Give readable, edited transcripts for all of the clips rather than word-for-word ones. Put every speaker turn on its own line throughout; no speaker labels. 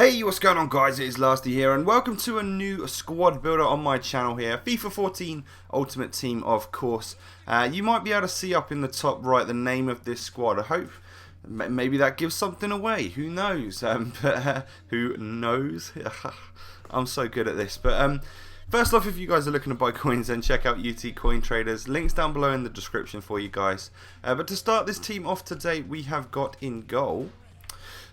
Hey, what's going on guys, it is Lasty here and welcome to a new squad builder on my channel here. FIFA 14 Ultimate Team, of course. You might be able to see up in the top right the name of this squad. I hope maybe that gives something away, who knows. Who knows? I'm so good at this. But first off, if you guys are looking to buy coins, then check out UT Coin Traders. Links down below in the description for you guys. But to start this team off today, we have got in goal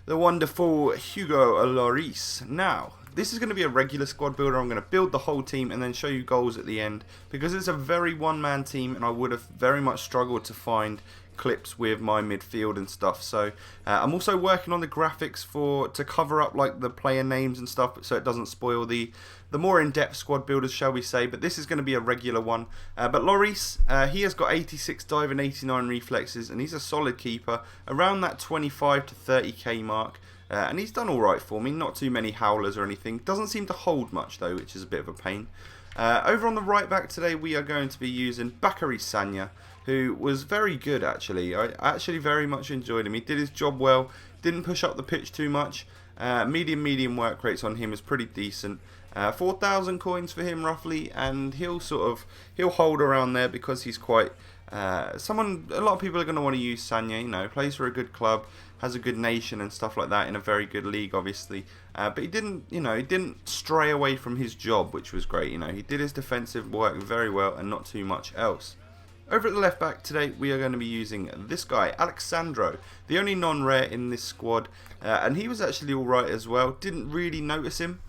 the wonderful Hugo Lloris. Now, this is going to be a regular squad builder. I'm going to build the whole team and then show you goals at the end, because it's a very one-man team and I would have very much struggled to find clips with my midfield and stuff. So I'm also working on the graphics to cover up like the player names and stuff, so it doesn't spoil the more in-depth squad builders, shall we say. But this is going to be a regular one. But Lloris, he has got 86 dive and 89 reflexes, and he's a solid keeper around that 25 to 30k mark. And he's done alright for me, not too many howlers or anything. Doesn't seem to hold much though, which is a bit of a pain. Over on the right back today, we are going to be using Bakary Sagna, who was very good actually. I actually very much enjoyed him. He did his job well, didn't push up the pitch too much. Medium work rates on him is pretty decent. 4,000 coins for him roughly, and he'll hold around there because he's quite a lot of people are going to want to use Sagna. You know, plays for a good club, has a good nation and stuff like that in a very good league, obviously. But he didn't stray away from his job, which was great. You know, he did his defensive work very well and not too much else. Over at the left back today, we are going to be using this guy, Alexandro, the only non-rare in this squad, and he was actually alright as well. Didn't really notice him.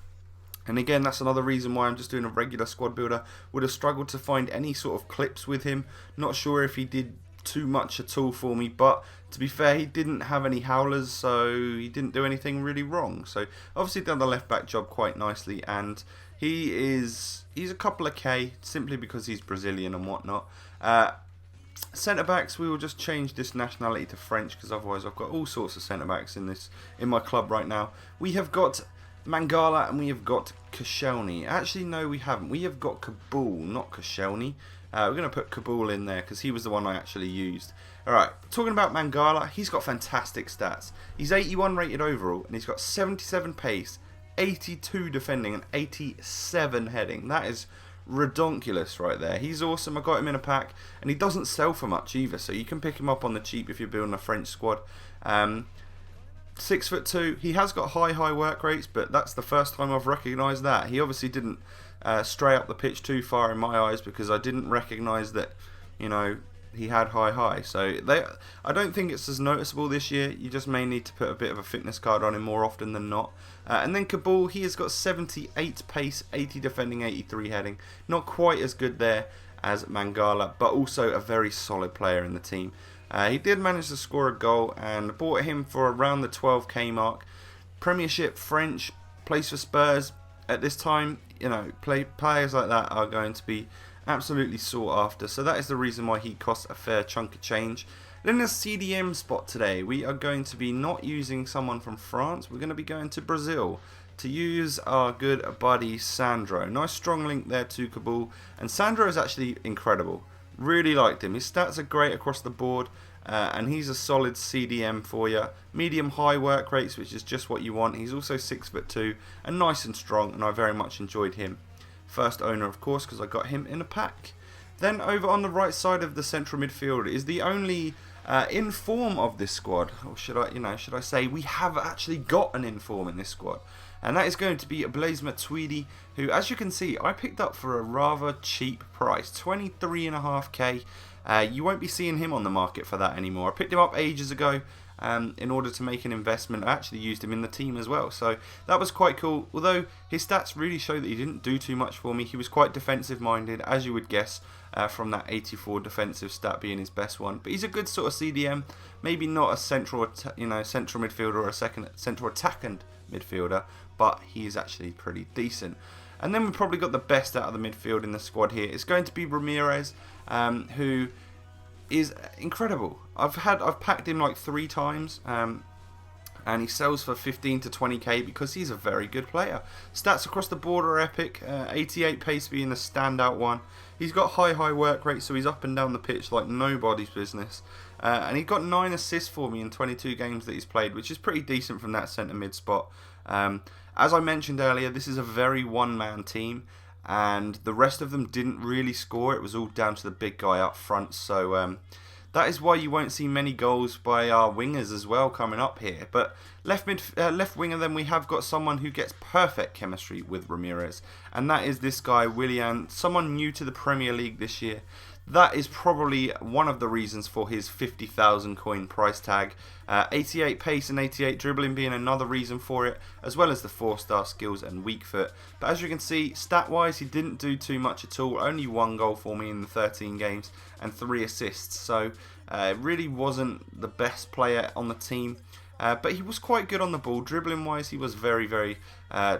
And again, that's another reason why I'm just doing a regular squad builder. Would have struggled to find any sort of clips with him. Not sure if he did too much at all for me, but to be fair, he didn't have any howlers, so he didn't do anything really wrong. So obviously done the left back job quite nicely, and he's a couple of K simply because he's Brazilian and whatnot. Centre backs, we will just change this nationality to French, because otherwise I've got all sorts of centre backs in my club right now. We have got Mangala and we have got Koscielny. Actually, no, we haven't. We have got Kabul, not Koscielny. We're going to put Kabul in there because he was the one I actually used. Alright, talking about Mangala, he's got fantastic stats. He's 81 rated overall, and he's got 77 pace, 82 defending, and 87 heading. That is redonkulous right there. He's awesome. I got him in a pack, and he doesn't sell for much either, so you can pick him up on the cheap if you're building a French squad. 6'2". He has got high work rates, but that's the first time I've recognised that. He obviously didn't stray up the pitch too far in my eyes, because I didn't recognise that, you know, he had high. So I don't think it's as noticeable this year. You just may need to put a bit of a fitness card on him more often than not. And then Kabul, he has got 78 pace, 80 defending, 83 heading. Not quite as good there as Mangala, but also a very solid player in the team. He did manage to score a goal, and bought him for around the 12k mark. Premiership, French, plays for Spurs. At this time, you know, players like that are going to be absolutely sought after. So that is the reason why he costs a fair chunk of change. Then in the CDM spot today, we are going to be not using someone from France. We're going to be going to Brazil to use our good buddy Sandro. Nice strong link there to Kabul. And Sandro is actually incredible. Really liked him. His stats are great across the board, and he's a solid CDM for you. Medium high work rates, which is just what you want. He's also 6'2" and nice and strong, and I very much enjoyed him. First owner, of course, because I got him in a pack. Then over on the right side of the central midfield is the only inform of this squad, or should I say we have actually got an inform in this squad. And that is going to be Blaise Matuidi, who, as you can see, I picked up for a rather cheap price, 23.5k. You won't be seeing him on the market for that anymore. I picked him up ages ago in order to make an investment. I actually used him in the team as well, so that was quite cool. Although his stats really show that he didn't do too much for me. He was quite defensive minded, as you would guess, from that 84 defensive stat being his best one. But he's a good sort of CDM, maybe not a central midfielder or a central attacking midfielder, but he's actually pretty decent. And then we've probably got the best out of the midfield in the squad here. It's going to be Ramirez, who is incredible. I've packed him like 3 times, and he sells for 15 to 20k because he's a very good player. Stats across the board are epic. 88 pace being the standout one. He's got high work rate, so he's up and down the pitch like nobody's business. And he got 9 assists for me in 22 games that he's played, which is pretty decent from that centre mid spot. As I mentioned earlier, this is a very one-man team, and the rest of them didn't really score. It was all down to the big guy up front, so that is why you won't see many goals by our wingers as well coming up here. But left winger, then we have got someone who gets perfect chemistry with Ramirez, and that is this guy, Willian, someone new to the Premier League this year. That is probably one of the reasons for his 50,000 coin price tag. 88 pace and 88 dribbling being another reason for it, as well as the 4-star skills and weak foot. But as you can see, stat-wise, he didn't do too much at all. Only 1 goal for me in the 13 games and 3 assists. So it really wasn't the best player on the team. But he was quite good on the ball. Dribbling-wise, he was very, very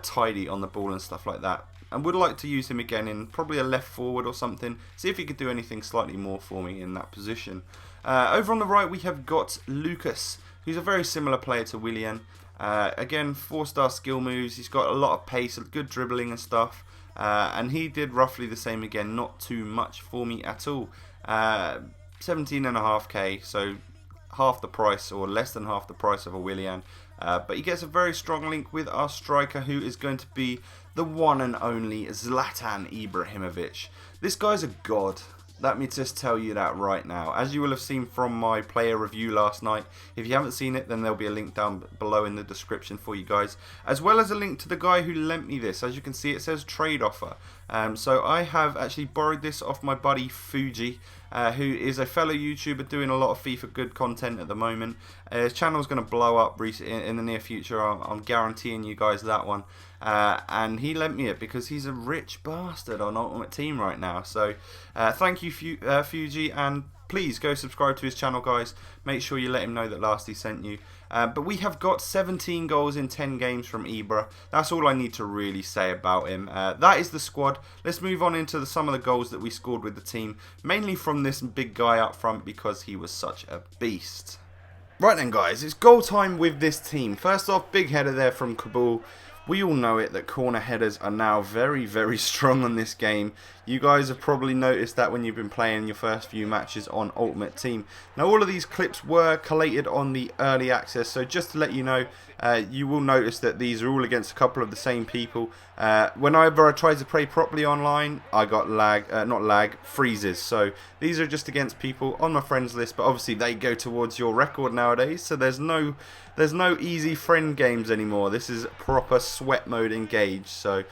tidy on the ball and stuff like that. And would like to use him again in probably a left forward or something. See if he could do anything slightly more for me in that position. Over on the right we have got Lucas, who's a very similar player to Willian. Again, 4-star skill moves. He's got a lot of pace, good dribbling and stuff. And he did roughly the same again. Not too much for me at all. 17.5k, so half the price or less than half the price of a Willian. But he gets a very strong link with our striker, who is going to be the one and only Zlatan Ibrahimovic. This guy's a god. Let me just tell you that right now. As you will have seen from my player review last night, if you haven't seen it, then there'll be a link down below in the description for you guys, as well as a link to the guy who lent me this. As you can see, it says trade offer. So I have actually borrowed this off my buddy Fuji, who is a fellow YouTuber doing a lot of FIFA good content at the moment. His channel is going to blow up in the near future. I'm guaranteeing you guys that one. And he lent me it because he's a rich bastard on Ultimate Team right now. So thank you, Fuji, and please go subscribe to his channel, guys. Make sure you let him know that Lasty sent you. But we have got 17 goals in 10 games from Ibra. That's all I need to really say about him. That is the squad. Let's move on into some of the goals that we scored with the team. Mainly from this big guy up front because he was such a beast. Right then, guys, it's goal time with this team. First off, big header there from Kabul. We all know it that corner headers are now very, very strong on this game. You guys have probably noticed that when you've been playing your first few matches on Ultimate Team. Now, all of these clips were collated on the early access, so just to let you know, you will notice that these are all against a couple of the same people. Whenever I tried to play properly online, I got freezes. So these are just against people on my friends list, but obviously they go towards your record nowadays, so there's no easy friend games anymore. This is proper sweat mode engaged. So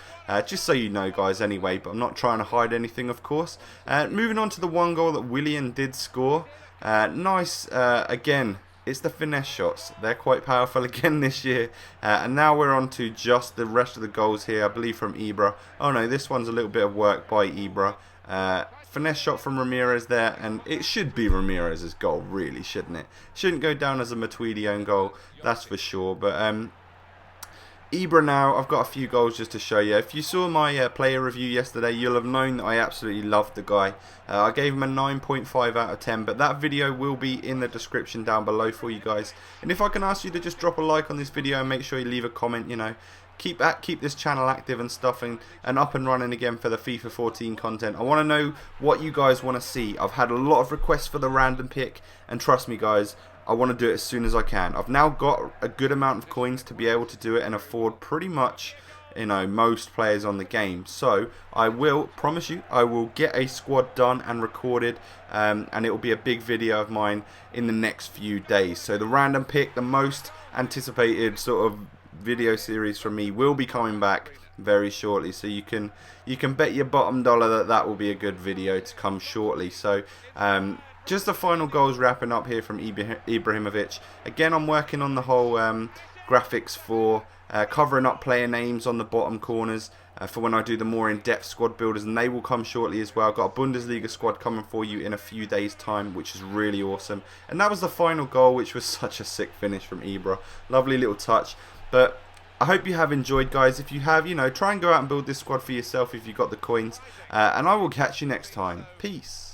just so you know, guys, anyway, but I'm not trying to hide anything, of course. Moving on to the 1 goal that Willian did score. Nice, again, it's the finesse shots. They're quite powerful again this year. And now we're on to just the rest of the goals here, I believe from Ibra. Oh no, this one's a little bit of work by Ibra. Finesse shot from Ramirez there, and it should be Ramirez's goal, really, shouldn't it? Shouldn't go down as a Matuidi own goal, that's for sure. But Ibra now, I've got a few goals just to show you. If you saw my player review yesterday, you'll have known that I absolutely loved the guy. I gave him a 9.5 out of 10, but that video will be in the description down below for you guys. And if I can ask you to just drop a like on this video and make sure you leave a comment, you know, keep this channel active and stuff, and up and running again for the FIFA 14 content. I want to know what you guys want to see. I've had a lot of requests for the random pick, and trust me, guys, I want to do it as soon as I can. I've now got a good amount of coins to be able to do it and afford pretty much, you know, most players on the game. So I will promise you, I will get a squad done and recorded, and it will be a big video of mine in the next few days. So the random pick, the most anticipated sort of video series from me, will be coming back very shortly. So you can bet your bottom dollar that will be a good video to come shortly. So just the final goals wrapping up here from Ibrahimovic. Again, I'm working on the whole graphics for covering up player names on the bottom corners for when I do the more in-depth squad builders, and they will come shortly as well. I've got a Bundesliga squad coming for you in a few days time, which is really awesome. And that was the final goal, which was such a sick finish from Ibra. Lovely little touch. But I hope you have enjoyed, guys. If you have, you know, try and go out and build this squad for yourself if you've got the coins. And I will catch you next time. Peace.